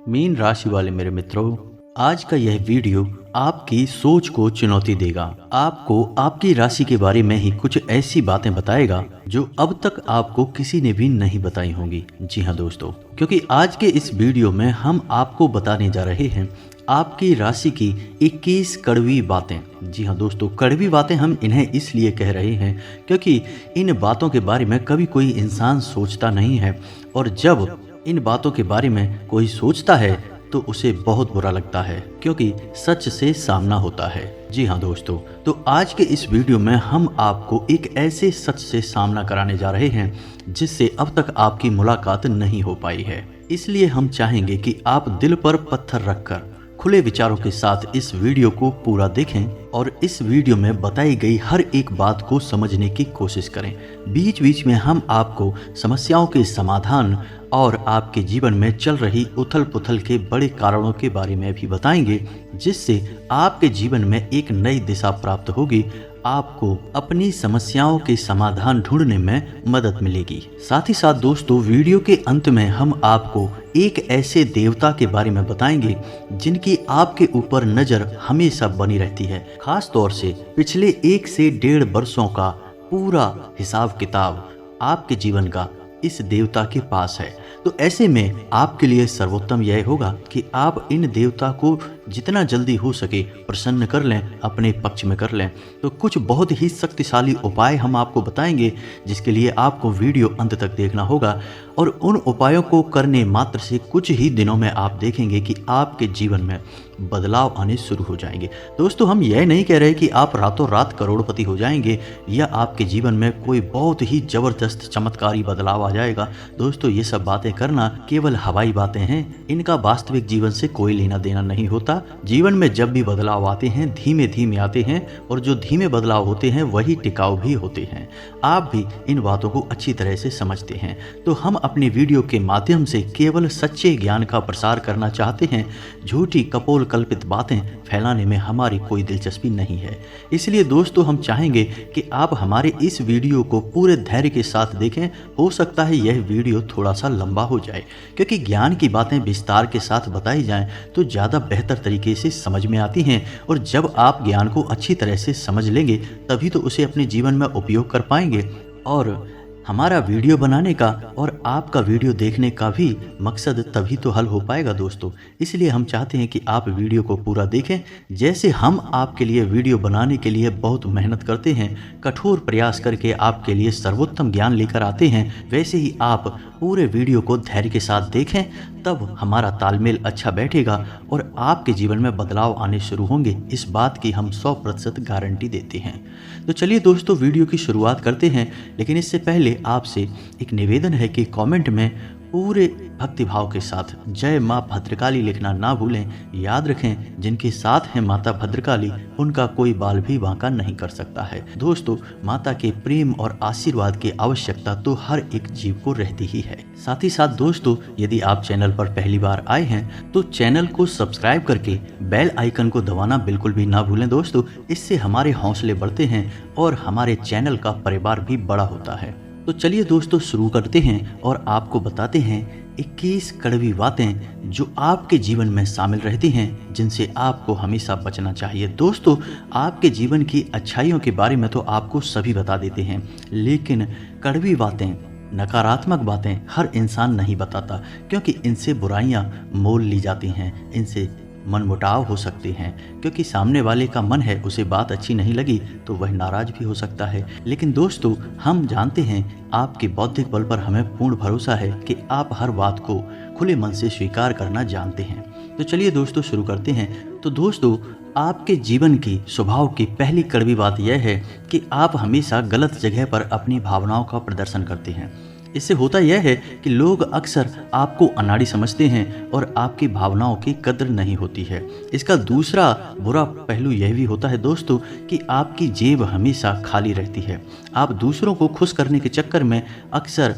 Mean राशि वाले मेरे मित्रों, आज का यह वीडियो आपकी सोच को चुनौती देगा। आपको आपकी राशि के बारे में ही कुछ ऐसी बातें बताएगा जो अब तक आपको किसी ने भी नहीं बताई होंगी। जी हाँ दोस्तों, क्योंकि आज के इस वीडियो में हम आपको बताने जा रहे हैं आपकी राशि की 21 कड़वी बातें। जी हाँ दोस्तों, कड़वी बातें हम इन्हें इसलिए कह रहे हैं क्योंकि इन बातों के बारे में कभी कोई इंसान सोचता नहीं है, और जब इन बातों के बारे में कोई सोचता है तो उसे बहुत बुरा लगता है, क्योंकि सच से सामना होता है। जी हाँ दोस्तों, तो आज के इस वीडियो में हम आपको एक ऐसे सच से सामना कराने जा रहे हैं जिससे अब तक आपकी मुलाकात नहीं हो पाई है। इसलिए हम चाहेंगे कि आप दिल पर पत्थर रखकर खुले विचारों के साथ इस वीडियो को पूरा देखें और इस वीडियो में बताई गई हर एक बात को समझने की कोशिश करें। बीच बीच में हम आपको समस्याओं के समाधान और आपके जीवन में चल रही उथल पुथल के बड़े कारणों के बारे में भी बताएंगे, जिससे आपके जीवन में एक नई दिशा प्राप्त होगी। आपको अपनी समस्याओं के समाधान ढूंढने में मदद मिलेगी। साथ ही साथ दोस्तों, वीडियो के अंत में हम आपको एक ऐसे देवता के बारे में बताएंगे जिनकी आपके ऊपर नजर हमेशा बनी रहती है। खास तौर से पिछले 1 से 1.5 वर्षों का पूरा हिसाब किताब आपके जीवन का इस देवता के पास है। तो ऐसे में आपके लिए सर्वोत्तम यह होगा कि आप इन देवता को जितना जल्दी हो सके प्रसन्न कर लें, अपने पक्ष में कर लें। तो कुछ बहुत ही शक्तिशाली उपाय हम आपको बताएंगे, जिसके लिए आपको वीडियो अंत तक देखना होगा। और उन उपायों को करने मात्र से कुछ ही दिनों में आप देखेंगे कि आपके जीवन में बदलाव आने शुरू हो जाएंगे। दोस्तों, हम यह नहीं कह रहे कि आप रातों रात करोड़पति हो जाएंगे या आपके जीवन में कोई बहुत ही जबरदस्त चमत्कारी बदलाव आ जाएगा। दोस्तों, ये सब बातें करना केवल हवाई बातें हैं, इनका वास्तविक जीवन से कोई लेना देना नहीं होता। जीवन में जब भी बदलाव आते हैं धीमे धीमे आते हैं, और जो धीमे बदलाव होते हैं वही टिकाऊ भी होते हैं। आप भी इन बातों को अच्छी तरह से समझते हैं। तो हम अपनी वीडियो के माध्यम से केवल सच्चे ज्ञान का प्रसार करना चाहते हैं। झूठी कपोल कल्पित बातें फैलाने में हमारी कोई दिलचस्पी नहीं है। इसलिए दोस्तों, हम चाहेंगे कि आप हमारे इस वीडियो को पूरे धैर्य के साथ देखें। हो सकता है यह वीडियो थोड़ा सा लंबा हो जाए, क्योंकि ज्ञान की बातें विस्तार के साथ बताई जाएं तो ज़्यादा बेहतर तरीके से समझ में आती हैं। और जब आप ज्ञान को अच्छी तरह से समझ लेंगे तभी तो उसे अपने जीवन में उपयोग कर पाएंगे। और हमारा वीडियो बनाने का और आपका वीडियो देखने का भी मकसद तभी तो हल हो पाएगा दोस्तों। इसलिए हम चाहते हैं कि आप वीडियो को पूरा देखें। जैसे हम आपके लिए वीडियो बनाने के लिए बहुत मेहनत करते हैं, कठोर प्रयास करके आपके लिए सर्वोत्तम ज्ञान लेकर आते हैं, वैसे ही आप पूरे वीडियो को धैर्य के साथ देखें, तब हमारा तालमेल अच्छा बैठेगा और आपके जीवन में बदलाव आने शुरू होंगे। इस बात की हम 100% गारंटी देते हैं। तो चलिए दोस्तों, वीडियो की शुरुआत करते हैं। लेकिन इससे पहले आपसे एक निवेदन है कि कमेंट में पूरे भक्तिभाव के साथ जय माँ भद्रकाली लिखना ना भूलें। याद रखें, जिनके साथ है माता भद्रकाली उनका कोई बाल भी बांका नहीं कर सकता है। दोस्तों, माता के प्रेम और आशीर्वाद की आवश्यकता तो हर एक जीव को रहती ही है। साथ ही साथ दोस्तों, यदि आप चैनल पर पहली बार आए हैं तो चैनल को सब्सक्राइब करके बेल आइकन को दबाना बिल्कुल भी ना भूलें दोस्तों। इससे हमारे हौसले बढ़ते हैं और हमारे चैनल का परिवार भी बड़ा होता है। तो चलिए दोस्तों, शुरू करते हैं और आपको बताते हैं 21 कड़वी बातें जो आपके जीवन में शामिल रहती हैं, जिनसे आपको हमेशा बचना चाहिए। दोस्तों, आपके जीवन की अच्छाइयों के बारे में तो आपको सभी बता देते हैं, लेकिन कड़वी बातें, नकारात्मक बातें हर इंसान नहीं बताता, क्योंकि इनसे बुराइयां मोल ली जाती हैं, इनसे मनमुटाव हो सकते हैं, क्योंकि सामने वाले का मन है उसे बात अच्छी नहीं लगी तो वह नाराज भी हो सकता है। लेकिन दोस्तों, हम जानते हैं आपके बौद्धिक बल पर हमें पूर्ण भरोसा है कि आप हर बात को खुले मन से स्वीकार करना जानते हैं। तो चलिए दोस्तों, शुरू करते हैं। तो दोस्तों, आपके जीवन की स्वभाव की पहली कड़वी बात यह है कि आप हमेशा गलत जगह पर अपनी भावनाओं का प्रदर्शन करते हैं। इससे होता यह है कि लोग अक्सर आपको अनाड़ी समझते हैं और आपकी भावनाओं की कद्र नहीं होती है। इसका दूसरा बुरा पहलू यह भी होता है दोस्तों कि आपकी जेब हमेशा खाली रहती है। आप दूसरों को खुश करने के चक्कर में अक्सर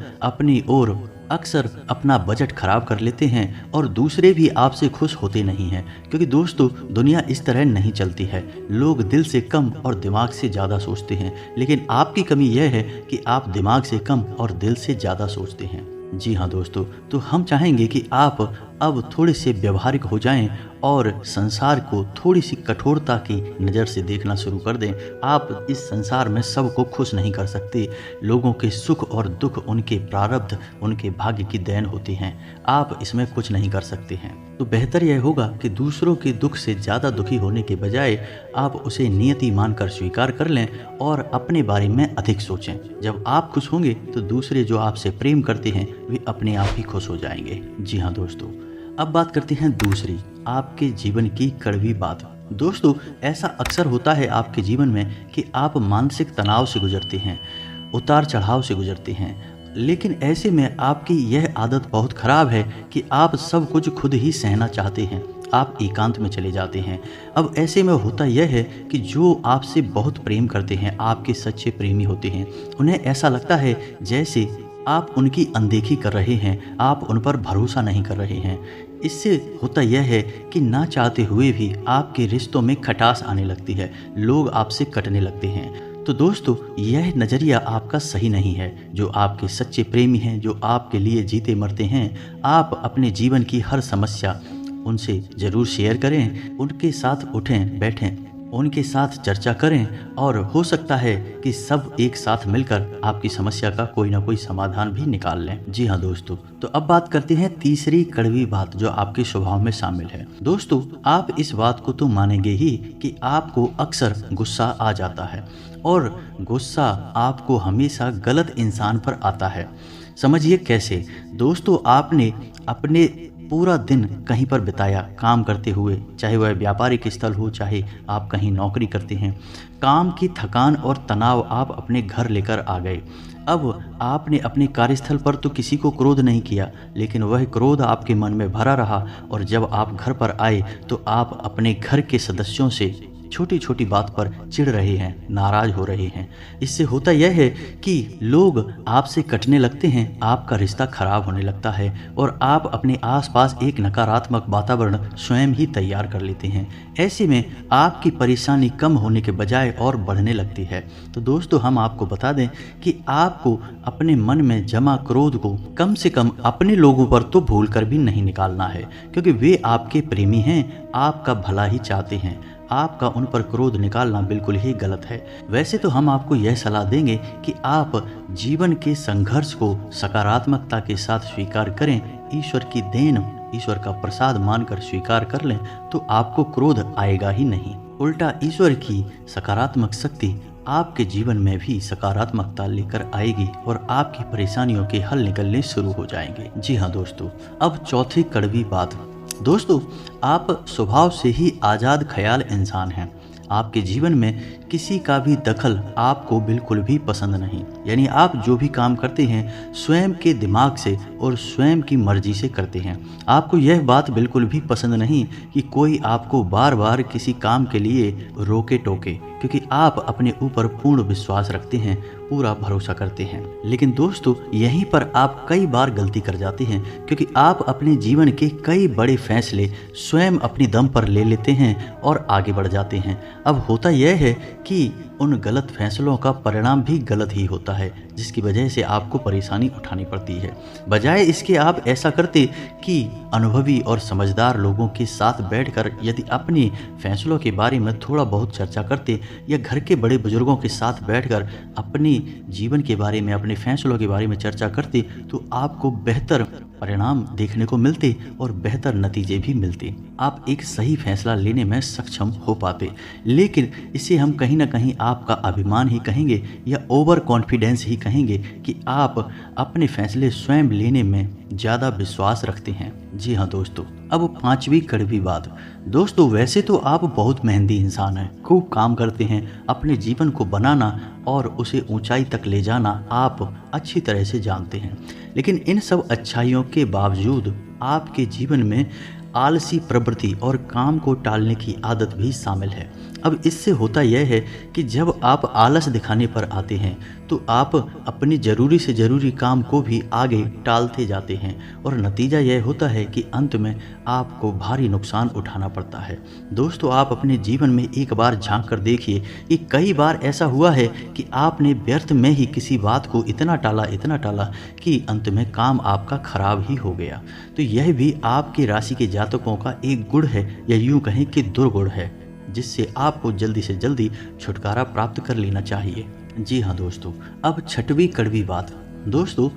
अपना बजट खराब कर लेते हैं और दूसरे भी आपसे खुश होते नहीं हैं, क्योंकि दोस्तों दुनिया इस तरह नहीं चलती है। लोग दिल से कम और दिमाग से ज़्यादा सोचते हैं, लेकिन आपकी कमी यह है कि आप दिमाग से कम और दिल से ज़्यादा सोचते हैं। जी हाँ दोस्तों, तो हम चाहेंगे कि आप अब थोड़े से व्यवहारिक हो जाएं और संसार को थोड़ी सी कठोरता की नज़र से देखना शुरू कर दें। आप इस संसार में सबको खुश नहीं कर सकते। लोगों के सुख और दुख उनके प्रारब्ध, उनके भाग्य की देन होती हैं। आप इसमें कुछ नहीं कर सकते हैं। तो बेहतर यह होगा कि दूसरों के दुख से ज़्यादा दुखी होने के बजाय आप उसे नियति मानकर स्वीकार कर लें और अपने बारे में अधिक सोचें। जब आप खुश होंगे तो दूसरे जो आपसे प्रेम करते हैं वे अपने आप ही खुश हो जाएंगे। जी हाँ दोस्तों, अब बात करते हैं दूसरी, आपके जीवन की कड़वी बात। दोस्तों, ऐसा अक्सर होता है आपके जीवन में कि आप मानसिक तनाव से गुजरते हैं, उतार चढ़ाव से गुजरते हैं, लेकिन ऐसे में आपकी यह आदत बहुत ख़राब है कि आप सब कुछ खुद ही सहना चाहते हैं। आप एकांत में चले जाते हैं। अब ऐसे में होता यह है कि जो आपसे बहुत प्रेम करते हैं, आपके सच्चे प्रेमी होते हैं, उन्हें ऐसा लगता है जैसे आप उनकी अनदेखी कर रहे हैं, आप उन पर भरोसा नहीं कर रहे हैं। इससे होता यह है कि ना चाहते हुए भी आपके रिश्तों में खटास आने लगती है, लोग आपसे कटने लगते हैं। तो दोस्तों, यह नज़रिया आपका सही नहीं है। जो आपके सच्चे प्रेमी हैं, जो आपके लिए जीते मरते हैं, आप अपने जीवन की हर समस्या उनसे ज़रूर शेयर करें, उनके साथ उठें बैठें, उनके साथ चर्चा करें और हो सकता है कि सब एक साथ मिलकर आपकी समस्या का कोई ना कोई समाधान भी निकाल लें। जी हाँ दोस्तों, तो अब बात करते हैं तीसरी कड़वी बात जो आपके स्वभाव में शामिल है। दोस्तों, आप इस बात को तो मानेंगे ही कि आपको अक्सर गुस्सा आ जाता है और गुस्सा आपको हमेशा गलत इंसान पर आता है। समझिए कैसे। दोस्तों, आपने अपने पूरा दिन कहीं पर बिताया काम करते हुए, चाहे वह व्यापारिक स्थल हो, चाहे आप कहीं नौकरी करते हैं। काम की थकान और तनाव आप अपने घर लेकर आ गए। अब आपने अपने कार्यस्थल पर तो किसी को क्रोध नहीं किया, लेकिन वह क्रोध आपके मन में भरा रहा और जब आप घर पर आए तो आप अपने घर के सदस्यों से छोटी छोटी बात पर चिढ़ रहे हैं, नाराज हो रहे हैं। इससे होता यह है कि लोग आपसे कटने लगते हैं, आपका रिश्ता खराब होने लगता है और आप अपने आसपास एक नकारात्मक वातावरण स्वयं ही तैयार कर लेते हैं। ऐसे में आपकी परेशानी कम होने के बजाय और बढ़ने लगती है। तो दोस्तों, हम आपको बता दें कि आपको अपने मन में जमा क्रोध को कम से कम अपने लोगों पर तो भूल कर भी नहीं निकालना है, क्योंकि वे आपके प्रेमी हैं, आपका भला ही चाहते हैं। आपका उन पर क्रोध निकालना बिल्कुल ही गलत है। वैसे तो हम आपको यह सलाह देंगे कि आप जीवन के संघर्ष को सकारात्मकता के साथ स्वीकार करें, ईश्वर की देन, ईश्वर का प्रसाद मानकर स्वीकार कर लें तो आपको क्रोध आएगा ही नहीं। उल्टा ईश्वर की सकारात्मक शक्ति आपके जीवन में भी सकारात्मकता लेकर आएगी और आपकी परेशानियों के हल निकलने शुरू हो जाएंगे। जी हाँ दोस्तों, अब चौथी कड़वी बात। दोस्तों, आप स्वभाव से ही आज़ाद ख्याल इंसान हैं। आपके जीवन में किसी का भी दखल आपको बिल्कुल भी पसंद नहीं। यानी आप जो भी काम करते हैं स्वयं के दिमाग से और स्वयं की मर्जी से करते हैं। आपको यह बात बिल्कुल भी पसंद नहीं कि कोई आपको बार बार किसी काम के लिए रोके टोके, क्योंकि आप अपने ऊपर पूर्ण विश्वास रखते हैं, पूरा भरोसा करते हैं। लेकिन दोस्तों, यहीं पर आप कई बार गलती कर जाते हैं, क्योंकि आप अपने जीवन के कई बड़े फैसले स्वयं अपनी दम पर ले लेते हैं और आगे बढ़ जाते हैं। अब होता यह है कि उन गलत फैसलों का परिणाम भी गलत ही होता है, जिसकी वजह से आपको परेशानी उठानी पड़ती है। बजाय इसके आप ऐसा करते कि अनुभवी और समझदार लोगों के साथ बैठकर यदि अपने फैसलों के बारे में थोड़ा बहुत चर्चा करते, या घर के बड़े बुजुर्गों के साथ बैठकर अपने जीवन के बारे में, अपने फैसलों के बारे में चर्चा करते, तो आपको बेहतर परिणाम देखने को मिलते और बेहतर नतीजे भी मिलते। आप एक सही फैसला लेने में सक्षम हो पाते। लेकिन इसे हम कहीं ना कहीं आपका अभिमान ही कहेंगे या ओवर कॉन्फिडेंस ही कहेंगे कि आप अपने फैसले स्वयं लेने में ज़्यादा विश्वास रखते हैं। जी हाँ दोस्तों, अब पांचवी कड़वी बात। दोस्तों, वैसे तो आप बहुत मेहनती इंसान हैं, खूब काम करते हैं। अपने जीवन को बनाना और उसे ऊंचाई तक ले जाना आप अच्छी तरह से जानते हैं। लेकिन इन सब अच्छाइयों के बावजूद आपके जीवन में आलसी प्रवृत्ति और काम को टालने की आदत भी शामिल है। अब इससे होता यह है कि जब आप आलस दिखाने पर आते हैं तो आप अपनी ज़रूरी से ज़रूरी काम को भी आगे टालते जाते हैं और नतीजा यह होता है कि अंत में आपको भारी नुकसान उठाना पड़ता है। दोस्तों, आप अपने जीवन में एक बार झांक कर देखिए कि कई बार ऐसा हुआ है कि आपने व्यर्थ में ही किसी बात को इतना टाला कि अंत में काम आपका खराब ही हो गया। तो यह भी आपकी राशि के जातकों का एक गुण है, या यूँ कहें कि दुर्गुण है, जिससे आपको जल्दी से जल्दी छुटकारा प्राप्त कर लेना चाहिए। जी हाँ दोस्तों, अब छठवीं कड़वी बात। दोस्तों,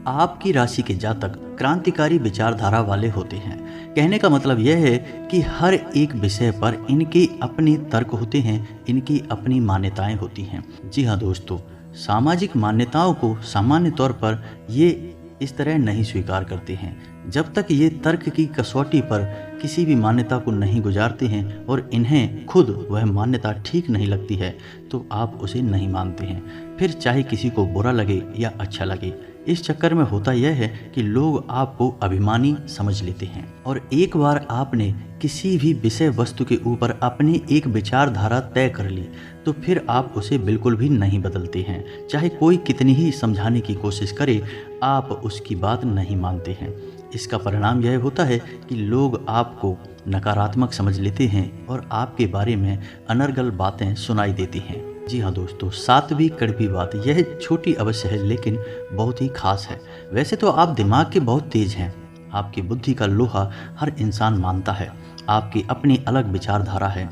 आपकी राशि के जातक क्रांतिकारी विचारधारा वाले होते हैं। कहने का मतलब यह है कि हर एक विषय पर इनके अपने तर्क होते हैं, इनकी अपनी मान्यताएं होती हैं। जी हाँ दोस्तों, सामाजिक मान्यताओं को सामान्य तौर पर ये इस तरह नहीं स्वीकार करते हैं जब तक ये तर्क की कसौटी पर किसी भी मान्यता को नहीं गुजारते हैं और इन्हें खुद वह मान्यता ठीक नहीं लगती है तो आप उसे नहीं मानते हैं, फिर चाहे किसी को बुरा लगे या अच्छा लगे। इस चक्कर में होता यह है कि लोग आपको अभिमानी समझ लेते हैं और एक बार आपने किसी भी विषय वस्तु के ऊपर अपनी एक विचारधारा तय कर ली तो फिर आप उसे बिल्कुल भी नहीं बदलते हैं। चाहे कोई कितनी ही समझाने की कोशिश करे, आप उसकी बात नहीं मानते हैं। इसका परिणाम यह होता है कि लोग आपको नकारात्मक समझ लेते हैं और आपके बारे में अनर्गल बातें सुनाई देती हैं। जी हाँ दोस्तों, सातवीं कड़वी बात, यह छोटी अवश्य है लेकिन बहुत ही खास है। वैसे तो आप दिमाग के बहुत तेज हैं, आपकी बुद्धि का लोहा हर इंसान मानता है। आपकी अपनी अलग विचारधारा है,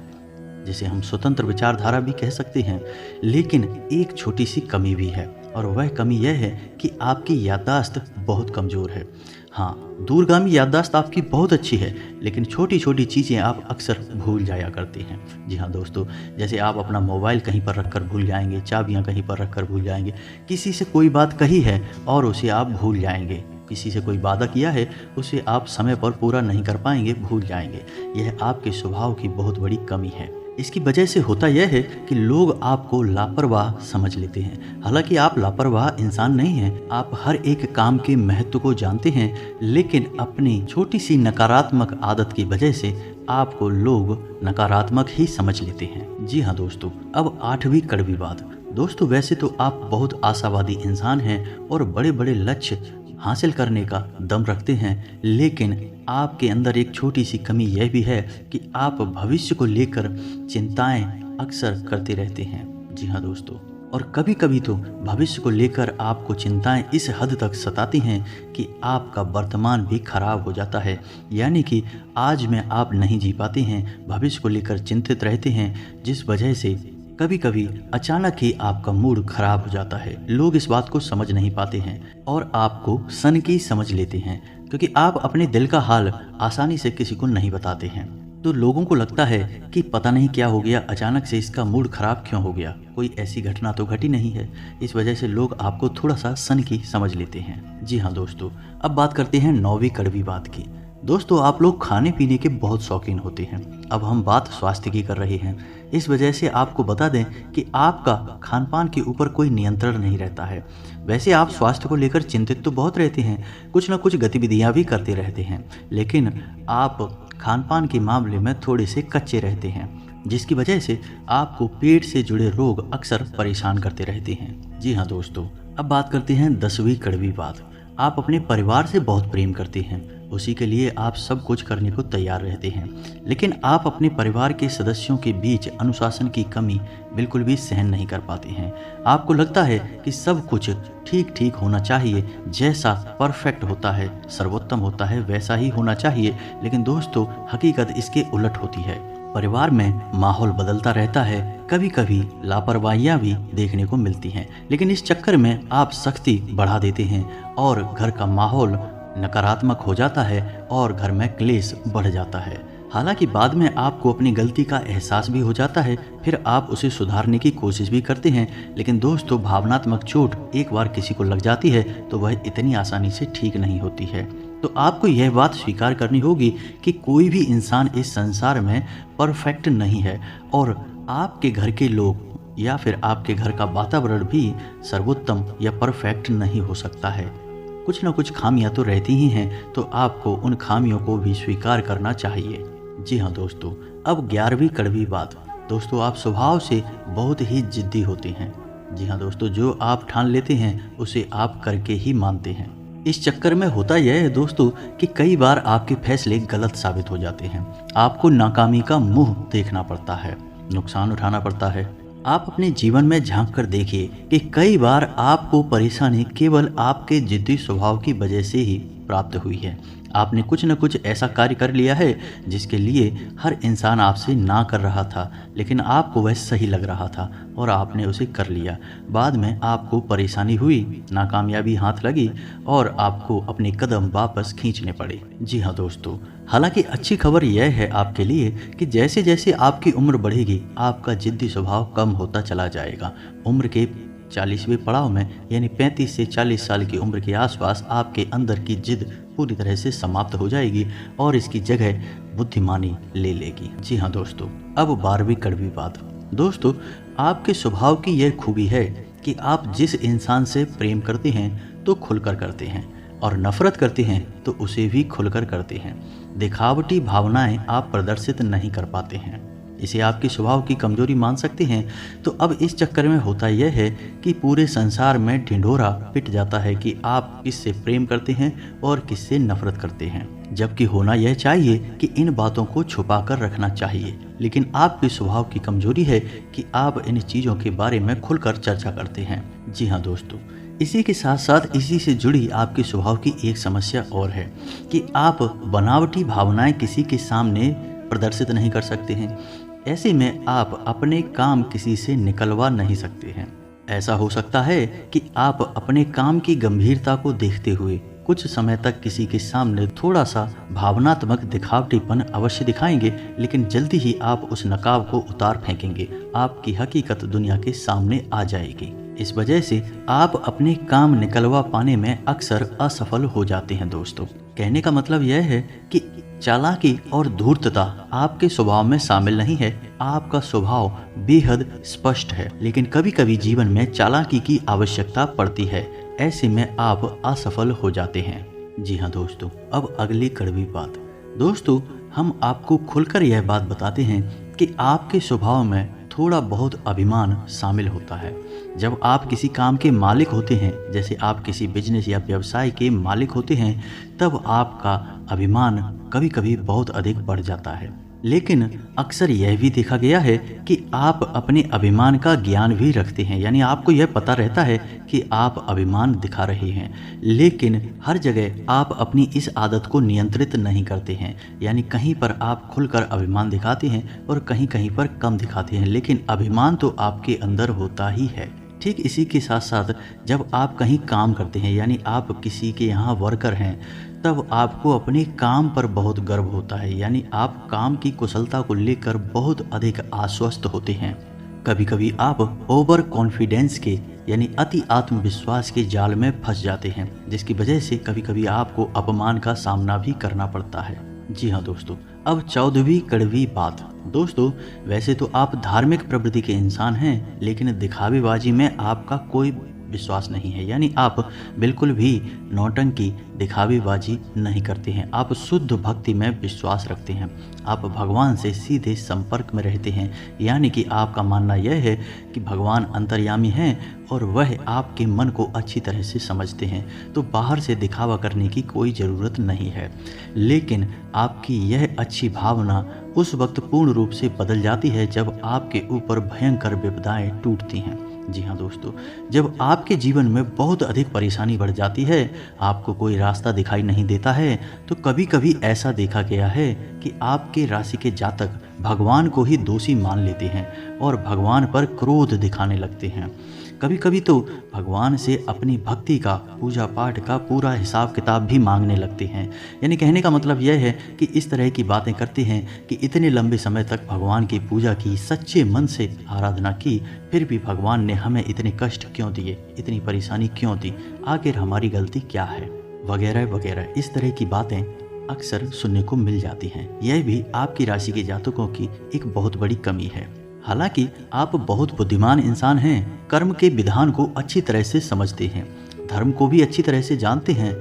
जिसे हम स्वतंत्र विचारधारा भी कह सकते हैं, लेकिन एक छोटी सी कमी भी है और वह कमी यह है कि आपकी याददाश्त बहुत कमज़ोर है। हाँ, दूरगामी याददाश्त आपकी बहुत अच्छी है, लेकिन छोटी छोटी चीज़ें आप अक्सर भूल जाया करते हैं। जी हाँ दोस्तों, जैसे आप अपना मोबाइल कहीं पर रखकर भूल जाएंगे, चाबियाँ कहीं पर रखकर भूल जाएंगे, किसी से कोई बात कही है और उसे आप भूल जाएंगे, किसी से कोई वादा किया है उसे आप समय पर पूरा नहीं कर पाएंगे, भूल जाएंगे। यह आपके स्वभाव की बहुत बड़ी कमी है। इसकी वजह से होता यह है कि लोग आपको लापरवाह समझ लेते हैं। हालांकि आप लापरवाह इंसान नहीं हैं, आप हर एक काम के महत्व को जानते हैं, लेकिन अपनी छोटी सी नकारात्मक आदत की वजह से आपको लोग नकारात्मक ही समझ लेते हैं। जी हाँ दोस्तों, अब आठवीं कड़वी बात। दोस्तों, वैसे तो आप बहुत आशावादी इंसान हैं और बड़े बड़े लक्ष्य हासिल करने का दम रखते हैं, लेकिन आपके अंदर एक छोटी सी कमी यह भी है कि आप भविष्य को लेकर चिंताएं अक्सर करते रहते हैं। जी हाँ दोस्तों, और कभी कभी तो भविष्य को लेकर आपको चिंताएं इस हद तक सताती हैं कि आपका वर्तमान भी खराब हो जाता है। यानी कि आज में आप नहीं जी पाते हैं, भविष्य को लेकर चिंतित रहते हैं, जिस वजह से कभी कभी अचानक ही आपका मूड खराब हो जाता है। लोग इस बात को समझ नहीं पाते हैं और आपको सनकी समझ लेते हैं, क्योंकि आप अपने दिल का हाल आसानी से किसी को नहीं बताते हैं। तो लोगों को लगता है कि पता नहीं क्या हो गया, अचानक से इसका मूड खराब क्यों हो गया, कोई ऐसी घटना तो घटी नहीं है। इस वजह से लोग आपको थोड़ा सा सनकी समझ लेते हैं। जी हाँ दोस्तों, अब बात करते हैं नौवीं कड़वी बात की। दोस्तों, आप लोग खाने पीने के बहुत शौकीन होते हैं। अब हम बात स्वास्थ्य की कर रहे हैं। इस वजह से आपको बता दें कि आपका खान पान के ऊपर कोई नियंत्रण नहीं रहता है। वैसे आप स्वास्थ्य को लेकर चिंतित तो बहुत रहते हैं, कुछ ना कुछ गतिविधियां भी करते रहते हैं, लेकिन आप खान पान के मामले में थोड़े से कच्चे रहते हैं, जिसकी वजह से आपको पेट से जुड़े रोग अक्सर परेशान करते रहते हैं। जी हाँ दोस्तों, अब बात करते हैं 10वीं कड़वी बात। आप अपने परिवार से बहुत प्रेम करते हैं, उसी के लिए आप सब कुछ करने को तैयार रहते हैं, लेकिन आप अपने परिवार के सदस्यों के बीच अनुशासन की कमी बिल्कुल भी सहन नहीं कर पाते हैं। आपको लगता है कि सब कुछ ठीक ठीक होना चाहिए, जैसा परफेक्ट होता है, सर्वोत्तम होता है, वैसा ही होना चाहिए। लेकिन दोस्तों, हकीकत इसके उलट होती है। परिवार में माहौल बदलता रहता है, कभी कभी लापरवाहियाँ भी देखने को मिलती हैं, लेकिन इस चक्कर में आप सख्ती बढ़ा देते हैं और घर का माहौल नकारात्मक हो जाता है और घर में क्लेश बढ़ जाता है। हालांकि बाद में आपको अपनी गलती का एहसास भी हो जाता है, फिर आप उसे सुधारने की कोशिश भी करते हैं, लेकिन दोस्तों, भावनात्मक चोट एक बार किसी को लग जाती है तो वह इतनी आसानी से ठीक नहीं होती है। तो आपको यह बात स्वीकार करनी होगी कि कोई भी इंसान इस संसार में परफेक्ट नहीं है और आपके घर के लोग या फिर आपके घर का वातावरण भी सर्वोत्तम या परफेक्ट नहीं हो सकता है। कुछ ना कुछ खामियां तो रहती ही हैं, तो आपको उन खामियों को भी स्वीकार करना चाहिए। जी हाँ दोस्तों, अब 11वीं कड़वी बात। दोस्तों, आप स्वभाव से बहुत ही जिद्दी होते हैं। जी हाँ दोस्तों, जो आप ठान लेते हैं उसे आप करके ही मानते हैं। इस चक्कर में होता यह है दोस्तों कि कई बार आपके फैसले गलत साबित हो जाते हैं। आपको नाकामी का मुंह देखना पड़ता है, नुकसान उठाना पड़ता है। आप अपने जीवन में झांक कर देखिए कि कई बार आपको परेशानी केवल आपके जिद्दी स्वभाव की वजह से ही प्राप्त हुई है। आपने कुछ न कुछ ऐसा कार्य कर लिया है जिसके लिए हर इंसान आपसे ना कर रहा था, लेकिन आपको वह सही लग रहा था और आपने उसे कर लिया। बाद में आपको परेशानी हुई, नाकामयाबी हाथ लगी और आपको अपने कदम वापस खींचने पड़े। जी हाँ दोस्तों, हालांकि अच्छी खबर यह है आपके लिए कि जैसे जैसे आपकी उम्र बढ़ेगी, आपका जिद्दी स्वभाव कम होता चला जाएगा। उम्र के 40वें पड़ाव में, यानी 35 से 40 साल की उम्र के आसपास, आपके अंदर की जिद पूरी तरह से समाप्त हो जाएगी और इसकी जगह बुद्धिमानी ले लेगी। जी हाँ दोस्तों, अब 12वीं कड़वी बात। दोस्तों, आपके स्वभाव की यह खूबी है कि आप जिस इंसान से प्रेम करते हैं तो खुलकर करते हैं, और नफरत करते हैं तो उसे भी खुलकर करते हैं। दिखावटी भावनाएं आप प्रदर्शित नहीं कर पाते हैं। इसे आपके स्वभाव की कमजोरी मान सकते हैं। तो अब इस चक्कर में होता यह है कि पूरे संसार में ढिंढोरा पिट जाता है कि आप किससे प्रेम करते हैं और किससे नफरत करते हैं, जबकि होना यह चाहिए कि इन बातों को छुपा कर रखना चाहिए। लेकिन आपके स्वभाव की कमजोरी है कि आप इन चीज़ों के बारे में खुलकर चर्चा करते हैं। जी हाँ दोस्तों, इसी के साथ साथ इसी से जुड़ी आपके स्वभाव की एक समस्या और है कि आप बनावटी भावनाएं किसी के सामने प्रदर्शित नहीं कर सकते हैं। ऐसे में आप अपने काम किसी से निकलवा नहीं सकते हैं। ऐसा हो सकता है कि आप अपने काम की गंभीरता को देखते हुए कुछ समय तक किसी के सामने थोड़ा सा भावनात्मक दिखावटीपन अवश्य दिखाएंगे, लेकिन जल्दी ही आप उस नकाब को उतार फेंकेंगे। आपकी हकीकत दुनिया के सामने आ जाएगी। इस वजह से आप अपने काम निकलवा पाने में अक्सर असफल हो जाते हैं। दोस्तों, कहने का मतलब यह है कि चालाकी और धूर्तता आपके स्वभाव में शामिल नहीं है। आपका स्वभाव बेहद स्पष्ट है, लेकिन कभी कभी जीवन में चालाकी की आवश्यकता पड़ती है। ऐसे में आप असफल हो जाते हैं। जी हाँ दोस्तों, अब अगली कड़वी बात। दोस्तों, हम आपको खुलकर यह बात बताते हैं कि आपके स्वभाव में थोड़ा बहुत अभिमान शामिल होता है। जब आप किसी काम के मालिक होते हैं, जैसे आप किसी बिजनेस या व्यवसाय के मालिक होते हैं, तब आपका अभिमान कभी कभी बहुत अधिक बढ़ जाता है। लेकिन अक्सर यह भी देखा गया है कि आप अपने अभिमान का ज्ञान भी रखते हैं, यानी आपको यह पता रहता है कि आप अभिमान दिखा रहे हैं, लेकिन हर जगह आप अपनी इस आदत को नियंत्रित नहीं करते हैं। यानी कहीं पर आप खुलकर अभिमान दिखाते हैं और कहीं कहीं पर कम दिखाते हैं, लेकिन अभिमान तो आपके अंदर होता ही है। ठीक इसी के साथ साथ जब आप कहीं काम करते हैं, यानी आप किसी के यहाँ वर्कर हैं, तब आपको अपने काम पर बहुत गर्व होता है। यानी आप काम की कुशलता को लेकर बहुत अधिक आश्वस्त होते हैं। कभी कभी आप ओवर कॉन्फिडेंस के, यानी अति आत्मविश्वास के जाल में फंस जाते हैं, जिसकी वजह से कभी कभी आपको अपमान का सामना भी करना पड़ता है। जी हाँ दोस्तों, अब 14वीं कड़वी बात। दोस्तों, वैसे तो आप धार्मिक प्रवृत्ति के इंसान हैं, लेकिन दिखावेबाजी में आपका कोई विश्वास नहीं है। यानी आप बिल्कुल भी नौटंकी, दिखावेबाजी नहीं करते हैं। आप शुद्ध भक्ति में विश्वास रखते हैं। आप भगवान से सीधे संपर्क में रहते हैं। यानी कि आपका मानना यह है कि भगवान अंतर्यामी हैं और वह आपके मन को अच्छी तरह से समझते हैं, तो बाहर से दिखावा करने की कोई ज़रूरत नहीं है। लेकिन आपकी यह अच्छी भावना उस वक्त पूर्ण रूप से बदल जाती है जब आपके ऊपर भयंकर विपदाएं टूटती हैं। जी हाँ दोस्तों, जब आपके जीवन में बहुत अधिक परेशानी बढ़ जाती है, आपको कोई रास्ता दिखाई नहीं देता है, तो कभी कभी ऐसा देखा गया है कि आपके राशि के जातक भगवान को ही दोषी मान लेते हैं और भगवान पर क्रोध दिखाने लगते हैं। कभी कभी तो भगवान से अपनी भक्ति का, पूजा पाठ का पूरा हिसाब किताब भी मांगने लगते हैं। यानी कहने का मतलब यह है कि इस तरह की बातें करते हैं कि इतने लंबे समय तक भगवान की पूजा की, सच्चे मन से आराधना की, फिर भी भगवान ने हमें इतने कष्ट क्यों दिए, इतनी परेशानी क्यों दी, आखिर हमारी गलती क्या है, वगैरह वगैरह। इस तरह की बातें अक्सर सुनने को मिल जाती हैं। यह भी आपकी राशि के जातकों की एक बहुत बड़ी कमी है। हालांकि आप बहुत बुद्धिमान इंसान हैं, कर्म के विधान को अच्छी तरह से समझते हैं। धर्म को भी अच्छी तरह से जानते हैं,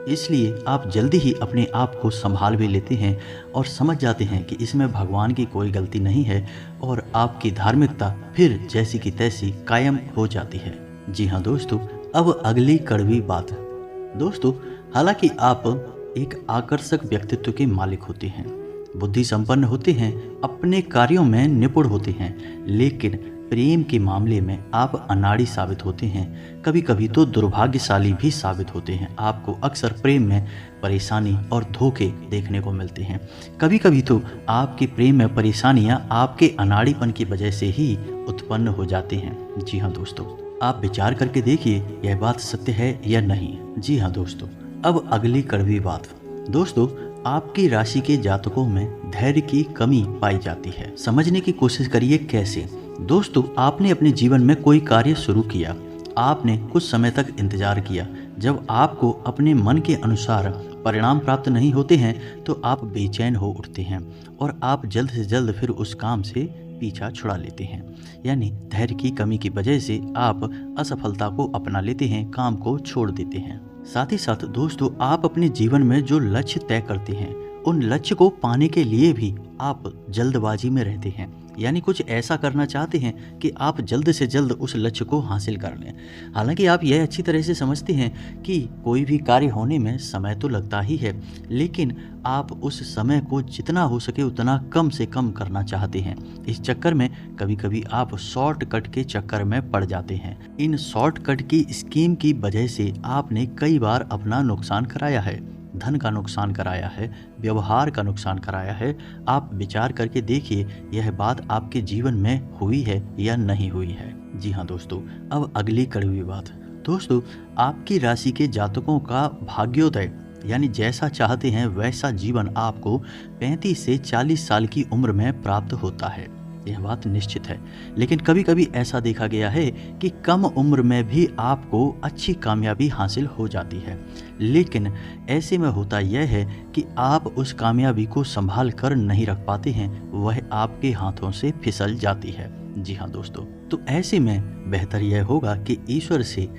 इसलिए आप जल्दी ही अपने आप को संभाल भी लेते हैं और समझ जाते हैं कि इसमें भगवान की कोई गलती नहीं है और आपकी धार्मिकता फिर जैसी की तैसी कायम हो जाती है। जी हाँ दोस्तों, अब अगली कड़वी बात। दोस्तों, हालांकि आप एक आकर्षक व्यक्तित्व के मालिक होते हैं, बुद्धि संपन्न होते हैं, अपने कार्यों में निपुण होते हैं, लेकिन प्रेम के मामले में आप अनाड़ी साबित होते हैं, कभी कभी तो दुर्भाग्यशाली भी साबित होते हैं। आपको अक्सर प्रेम में परेशानी और धोखे देखने को मिलते हैं। कभी कभी तो आपके प्रेम में परेशानियां आपके अनाड़ीपन की वजह से ही उत्पन्न हो जाते हैं। जी हाँ दोस्तों, आप विचार करके देखिए यह बात सत्य है या नहीं। जी हाँ दोस्तों, अब अगली कड़वी बात। दोस्तों, आपकी राशि के जातकों में धैर्य की कमी पाई जाती है। समझने की कोशिश करिए कैसे। दोस्तों, आपने अपने जीवन में कोई कार्य शुरू किया, आपने कुछ समय तक इंतजार किया। जब आपको अपने मन के अनुसार परिणाम प्राप्त नहीं होते हैं तो आप बेचैन हो उठते हैं और आप जल्द से जल्द फिर उस काम से पीछा छुड़ा लेते हैं। यानी धैर्य की कमी की वजह से आप असफलता को अपना लेते हैं, काम को छोड़ देते हैं। साथ ही साथ दोस्तों, आप अपने जीवन में जो लक्ष्य तय करते हैं उन लक्ष्य को पाने के लिए भी आप जल्दबाजी में रहते हैं। यानी कुछ ऐसा करना चाहते हैं कि आप जल्द से जल्द उस लक्ष्य को हासिल कर लें। हालांकि आप यह अच्छी तरह से समझते हैं कि कोई भी कार्य होने में समय तो लगता ही है, लेकिन आप उस समय को जितना हो सके उतना कम से कम करना चाहते हैं। इस चक्कर में कभी कभी आप शॉर्टकट के चक्कर में पड़ जाते हैं। इन शॉर्टकट की स्कीम की वजह से आपने कई बार अपना नुकसान कराया है, धन का नुकसान कराया है, व्यवहार का नुकसान कराया है। आप विचार करके देखिए यह बात आपके जीवन में हुई है या नहीं हुई है। जी हाँ दोस्तों, अब अगली कड़वी बात। दोस्तों, आपकी राशि के जातकों का भाग्योदय यानी जैसा चाहते हैं वैसा जीवन आपको 35 से 40 साल की उम्र में प्राप्त होता है। यह बात निश्चित है, लेकिन कभी कभी ऐसा देखा गया है कि कम उम्र में भी आपको अच्छी कामयाबी हासिल हो जाती है, लेकिन ऐसे में होता यह है कि आप उस कामयाबी को संभाल कर नहीं रख पाते हैं, वह आपके हाथों से फिसल जाती है। जी हाँ दोस्तों, तो ऐसे में बेहतर यह होगा कि ईश्वर से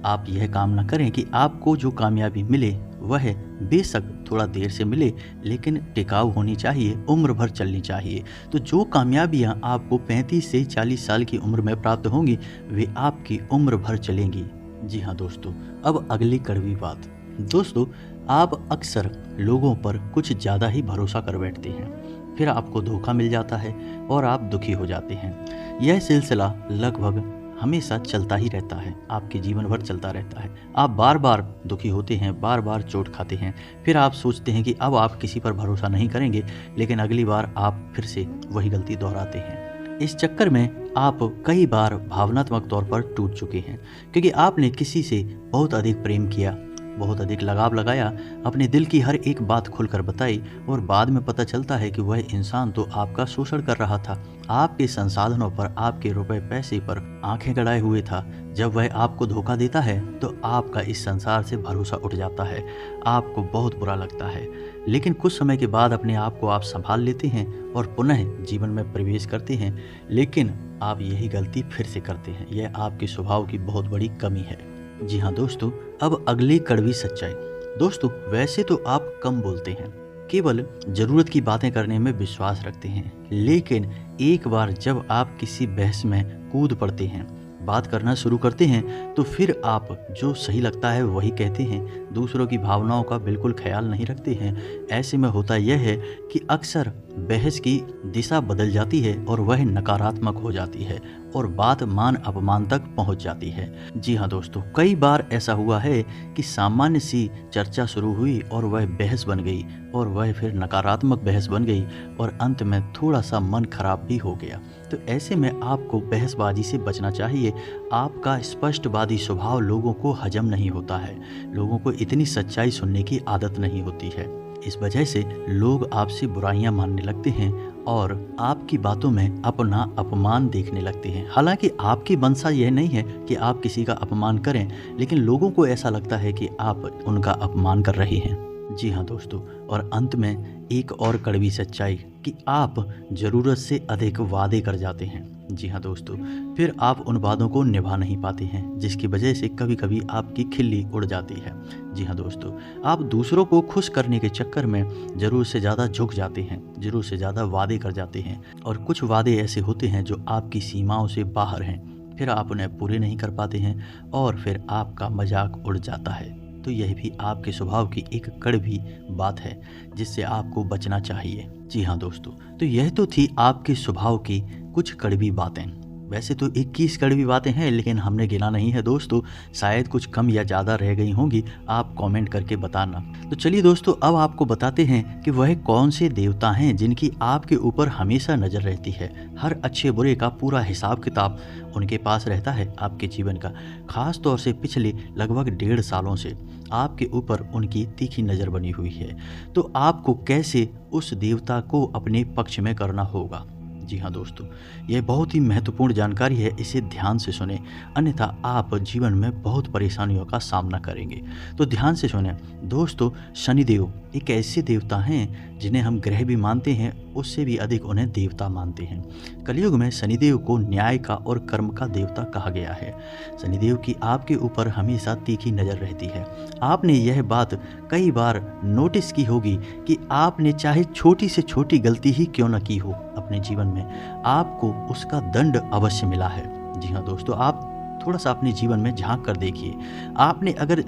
आप यह कामना करें कि आपको जो कामयाबी मिले वह बेशक थोड़ा देर से मिले, लेकिन टिकाऊ होनी चाहिए, उम्र भर चलनी चाहिए। तो जो कामयाबियां आपको 35 से 40 साल की उम्र में प्राप्त होंगी वे आपकी उम्र भर चलेंगी। जी हाँ दोस्तों, अब अगली कड़वी बात। दोस्तों, आप अक्सर लोगों पर कुछ ज़्यादा ही भरोसा कर बैठते हैं, फिर आपको धोखा मिल जाता है और आप दुखी हो जाते हैं। यह सिलसिला लगभग हमेशा चलता ही रहता है, आपके जीवन भर चलता रहता है। आप बार बार दुखी होते हैं, बार बार चोट खाते हैं, फिर आप सोचते हैं कि अब आप किसी पर भरोसा नहीं करेंगे, लेकिन अगली बार आप फिर से वही गलती दोहराते हैं। इस चक्कर में आप कई बार भावनात्मक तौर पर टूट चुके हैं, क्योंकि आपने किसी से बहुत अधिक प्रेम किया, बहुत अधिक लगाव लगाया, अपने दिल की हर एक बात खुलकर बताई और बाद में पता चलता है कि वह इंसान तो आपका शोषण कर रहा था, आपके संसाधनों पर, आपके रुपए पैसे पर आंखें गड़ाए हुए था। जब वह आपको धोखा देता है तो आपका इस संसार से भरोसा उठ जाता है, आपको बहुत बुरा लगता है, लेकिन कुछ समय के बाद अपने आप को आप संभाल लेते हैं और पुनः जीवन में प्रवेश करते हैं, लेकिन आप यही गलती फिर से करते हैं। यह आपके स्वभाव की बहुत बड़ी कमी है। जी हाँ दोस्तों, अब अगली कड़वी सच्चाई। दोस्तों, वैसे तो आप कम बोलते हैं, केवल ज़रूरत की बातें करने में विश्वास रखते हैं, लेकिन एक बार जब आप किसी बहस में कूद पड़ते हैं, बात करना शुरू करते हैं, तो फिर आप जो सही लगता है वही कहते हैं, दूसरों की भावनाओं का बिल्कुल ख्याल नहीं रखते हैं। ऐसे में होता यह है कि अक्सर बहस की दिशा बदल जाती है और वह नकारात्मक हो जाती है और बात मान अपमान तक पहुंच जाती है। जी हाँ दोस्तों, कई बार ऐसा हुआ है कि सामान्य सी चर्चा शुरू हुई और वह बहस बन गई और वह फिर नकारात्मक बहस बन गई और अंत में थोड़ा सा मन खराब भी हो गया। तो ऐसे में आपको बहसबाजी से बचना चाहिए। आपका स्पष्टवादी स्वभाव लोगों को हजम नहीं होता है, लोगों को इतनी सच्चाई सुनने की आदत नहीं होती है। इस वजह से लोग आपसे बुराइयां मानने लगते हैं और आपकी बातों में अपना अपमान देखने लगते हैं। हालांकि आपकी मंशा यह नहीं है कि आप किसी का अपमान करें, लेकिन लोगों को ऐसा लगता है कि आप उनका अपमान कर रहे हैं। जी हाँ दोस्तों, और अंत में एक और कड़वी सच्चाई कि आप ज़रूरत से अधिक वादे कर जाते हैं। जी हाँ दोस्तों, फिर आप उन वादों को निभा नहीं पाते हैं, जिसकी वजह से कभी कभी आपकी खिल्ली उड़ जाती है। जी हाँ दोस्तों, आप दूसरों को खुश करने के चक्कर में ज़रूर से ज़्यादा झुक जाते हैं, ज़रूर से ज़्यादा वादे कर जाते हैं, और कुछ वादे ऐसे होते हैं जो आपकी सीमाओं से बाहर हैं, फिर आप उन्हें पूरे नहीं कर पाते हैं और फिर आपका मजाक उड़ जाता है। तो यह भी आपके स्वभाव की एक कड़वी बात है जिससे आपको बचना चाहिए। जी हाँ दोस्तों, तो यह तो थी आपके स्वभाव की कुछ कड़वी बातें। वैसे तो 21 कड़वी बातें हैं, लेकिन हमने गिना नहीं है दोस्तों, शायद कुछ कम या ज़्यादा रह गई होंगी, आप कमेंट करके बताना। तो चलिए दोस्तों, अब आपको बताते हैं कि वह कौन से देवता हैं जिनकी आपके ऊपर हमेशा नज़र रहती है। हर अच्छे बुरे का पूरा हिसाब किताब उनके पास रहता है आपके जीवन का। खास तौर से पिछले लगभग 1.5 सालों से आपके ऊपर उनकी तीखी नज़र बनी हुई है। तो आपको कैसे उस देवता को अपने पक्ष में करना होगा। जी हाँ दोस्तों, यह बहुत ही महत्वपूर्ण जानकारी है, इसे ध्यान से सुने, अन्यथा आप जीवन में बहुत परेशानियों का सामना करेंगे। तो ध्यान से सुने दोस्तों, शनिदेव एक ऐसे देवता हैं जिन्हें हम ग्रह भी मानते हैं, उससे भी अधिक उन्हें देवता मानते हैं। कलयुग में शनिदेव को न्याय का और कर्म का देवता कहा गया है। शनिदेव की आपके ऊपर हमेशा तीखी नज़र रहती है। आपने यह बात कई बार नोटिस की होगी कि आपने चाहे छोटी से छोटी गलती ही क्यों न की हो अपने जीवन में, आपको उसका दंड अवश्य मिला है। जी हाँ दोस्तों, आप थोड़ा सा अपने जीवन में झांक कर देखिए। आपने अगर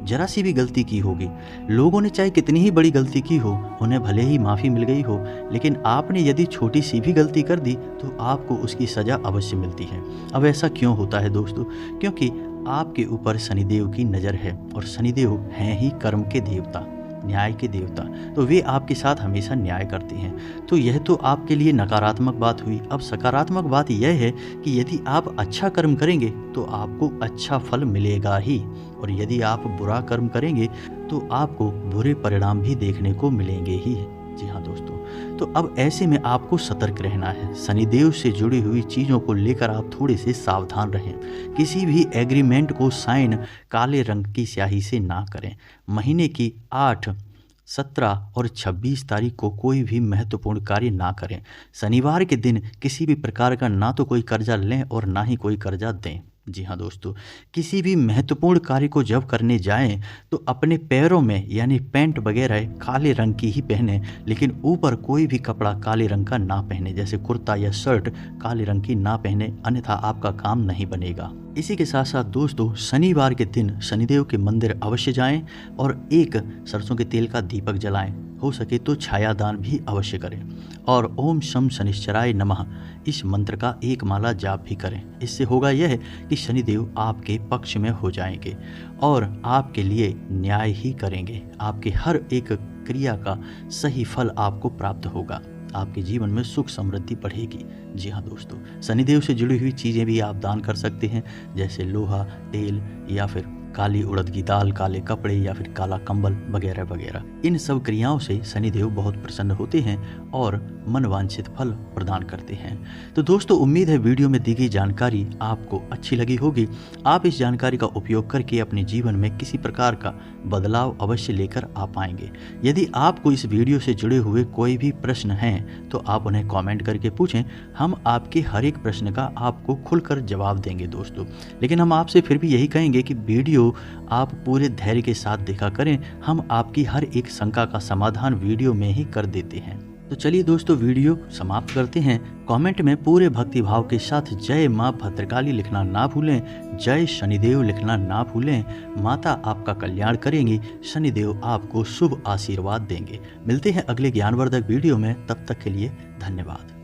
जरा सी भी गलती की होगी, लोगों ने चाहे कितनी ही बड़ी गलती की हो, उन्हें भले ही माफ़ी मिल गई हो, लेकिन आपने यदि छोटी सी भी गलती कर दी तो आपको उसकी सज़ा अवश्य मिलती है। अब ऐसा क्यों होता है दोस्तों? क्योंकि आपके ऊपर शनिदेव की नज़र है, और शनिदेव हैं ही कर्म के देवता, न्याय के देवता, तो वे आपके साथ हमेशा न्याय करते हैं। तो यह तो आपके लिए नकारात्मक बात हुई। अब सकारात्मक बात यह है कि यदि आप अच्छा कर्म करेंगे तो आपको अच्छा फल मिलेगा ही, और यदि आप बुरा कर्म करेंगे तो आपको बुरे परिणाम भी देखने को मिलेंगे ही। जी हाँ दोस्तों, तो अब ऐसे में आपको सतर्क रहना है। शनिदेव से जुड़ी हुई चीज़ों को लेकर आप थोड़े से सावधान रहें। किसी भी एग्रीमेंट को साइन काले रंग की स्याही से ना करें। महीने की 8, 17 और 26 तारीख को कोई भी महत्वपूर्ण कार्य ना करें। शनिवार के दिन किसी भी प्रकार का ना तो कोई कर्जा लें और ना ही कोई कर्जा दें। जी हाँ दोस्तों, किसी भी महत्वपूर्ण कार्य को जब करने जाएं तो अपने पैरों में यानी पैंट वगैरह काले रंग की ही पहने, लेकिन ऊपर कोई भी कपड़ा काले रंग का ना पहने, जैसे कुर्ता या शर्ट काले रंग की ना पहने, अन्यथा आपका काम नहीं बनेगा। इसी के साथ साथ दोस्तों, शनिवार के दिन शनिदेव के मंदिर अवश्य जाएं और एक सरसों के तेल का दीपक जलाएं। हो सके तो छायादान भी अवश्य करें, और ओम शम शनिश्चराय नमः इस मंत्र का एक माला जाप भी करें। इससे होगा यह कि शनिदेव आपके पक्ष में हो जाएंगे और आपके लिए न्याय ही करेंगे। आपके हर एक क्रिया का सही फल आपको प्राप्त होगा। आपके जीवन में सुख समृद्धि बढ़ेगी। जी हाँ दोस्तों, शनिदेव से जुड़ी हुई चीज़ें भी आप दान कर सकते हैं, जैसे लोहा, तेल या फिर काली उड़द की दाल, काले कपड़े या फिर काला कंबल वगैरह वगैरह। इन सब क्रियाओं से शनिदेव बहुत प्रसन्न होते हैं और मनवांछित फल प्रदान करते हैं। तो दोस्तों, उम्मीद है वीडियो में दी गई जानकारी आपको अच्छी लगी होगी। आप इस जानकारी का उपयोग करके अपने जीवन में किसी प्रकार का बदलाव अवश्य लेकर आ पाएंगे। यदि आपको इस वीडियो से जुड़े हुए कोई भी प्रश्न हैं तो आप उन्हें कमेंट करके पूछें। हम आपके हर एक प्रश्न का आपको खुलकर जवाब देंगे दोस्तों। लेकिन हम आपसे फिर भी यही कहेंगे कि वीडियो आप पूरे धैर्य के साथ देखा करें। हम आपकी हर एक शंका का समाधान वीडियो में ही कर देते हैं। तो चलिए दोस्तों, वीडियो समाप्त करते हैं। कमेंट में पूरे भक्ति भाव के साथ जय माँ भद्रकाली लिखना ना भूलें, जय शनिदेव लिखना ना भूलें। माता आपका कल्याण करेंगी, शनिदेव आपको शुभ आशीर्वाद देंगे। मिलते हैं अगले ज्ञानवर्धक वीडियो में, तब तक के लिए धन्यवाद।